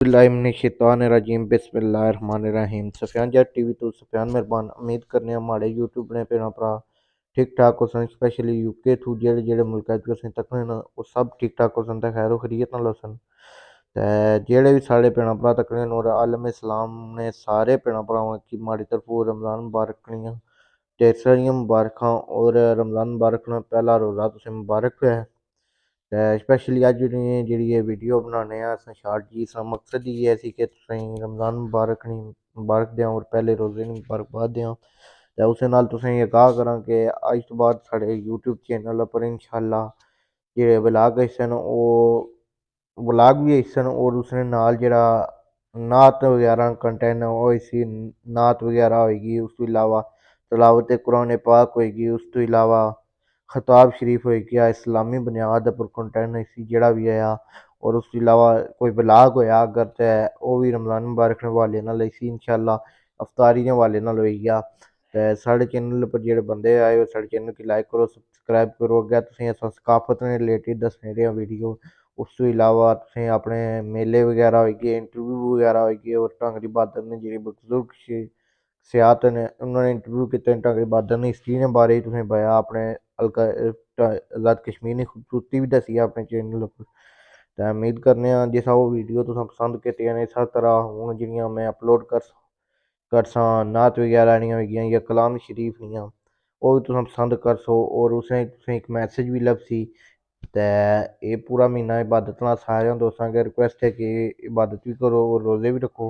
बिस्मिल्लाहिर्रहमानिर्रहीम बिस्मिल्लाहिर्रहमानिर्रहीम सफियान जट टीवी तो सफियान मेहरबान उम्मीद करने हमारे यूट्यूब ने भैन भरा ठीक ठाक होसन स्पेशली यूके थ्रू जेह्ड़े जेह्ड़े मुल्क तुसें तकने न ओह् सब ठीक ठाक होसन ते खैर खरीयत नाल होसन ते जेह्ड़े बी साढ़े भैन भ्रा तकने न और आलम इस्लाम ने सारे भैन भ्रावां गी माड़ी तरफों रमज़ान मुबारक कनियां ढेर सारियां मुबारखां और रमज़ान मुबारक ने पैह्ला रोज़ा तुसें मुबारक होऐ ते स्पैशली अज्ज जेह्ड़ी एह् वीडियो बनाने आं असें शार्ट जी इसदा मकसद इ'यै सी कि तुसेंगी रमज़ान मुबारक देआं और पैह्ले रोज़े दी मुबारकबाद देआं ते उसदे नाल तुसेंगी अगाह् करां कि अज्ज तो बाद साढ़े यूट्यूब चैनल उप्पर इंशाअल्लाह जेह्ड़े व्लाग हिस्से न ओह् व्लाग बी हिस्से न और उसदे नाल जेह्ड़ा नात बगैरा कंटैंट ओह् इसी नात बगैरा होई गेई उस तो इलावा तलावत कुरान पाक होई गेई उस तो इलावा खताब शरीफ होई गेआ इस्लामी बुनियाद पर कंटैंट इसी जेह्ड़ा बी ऐ और उस तो इलावा कोई व्लाग होएआ अगर ते ओह् बी रमज़ान मुबारक दे हवाले नाल इसी इंशाअल्लाह अफ्तारी दे हवाले नाल होई गेआ ते साढ़े चैनल उप्पर जेह्ड़े बंदे आए ओह् साढ़े चैनल गी लाइक करो सब्सक्राइब करो अग्गें तुसेंगी अस सकाफत ने रिलेटेड दस्सने रेह् वीडियो उस तो इलावा तुसें अपने मेले वगैरा होई गे इंटरव्यू वगैरा होई गे और ढंग दी बात ने जेह्ड़े बजुर्ग सियात ने उन्होंने इंटरव्यू कीते ढंग दी बात ने हिस्ट्री दे बारे च तुसें बया अपने हल्का आज़ाद कश्मीर दी खूबसूरती बी दस्सी ऐ अपने चैनल उप्पर ते उम्मीद करने आं जिस ओह् वीडियो तुसें पसंद कीतियां न इस तरह हून जियां मैं अपलोड करसां नात बगैरा दियां होई गेइयां जां कलाम शरीफ दियां ओह् बी तुसें पसंद करसो और उसमें तुसें इक मैसेज बी लभसी ते एह् पूरा म्हीना इबादत नाल सारें दोस्तां अग्गें रिक्वेस्ट ऐ कि इबादत बी करो और रोज़े बी रक्खो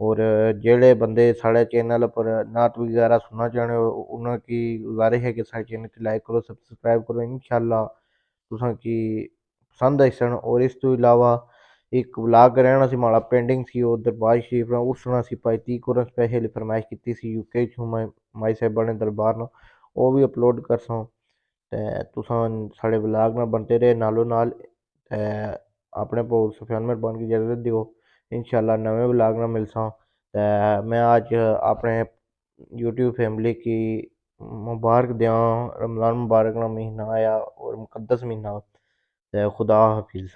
और जेह्ड़े बंदे साढ़े चैनल उप्पर नात बगैरा सुनना चाह्ने उ'नें गी गुजारिश ऐ कि साढ़े चैनल गी लाइक करो सब्सक्राइब करो इंशाअल्लाह तुसें गी पसंद आई और इस तो इलावा एक व्लाग रैह्ना सी माड़ा पेंडिंग सी ओह् दरबार शरीफ उसना असीं भाई 30 कोला स्पैशल फरमाइश कीती सी यूके च माई साहिबा ने दरबार न ओह् बी अपलोड करसां ते तुसां साढ़े व्लाग नाल बनते रेह् नालो नाल ते अपने भ्राऊ सफियान मेहरबान गी इजाज़त देओ इंशाअल्लाह नमें व्लाग नाल मिलसां ते मैं अज्ज अपने यूट्यूब फैमिली गी मुबारक देआं रमज़ान मुबारक दा म्हीना आया और मुकद्दस म्हीना ते खुदा हाफिज़।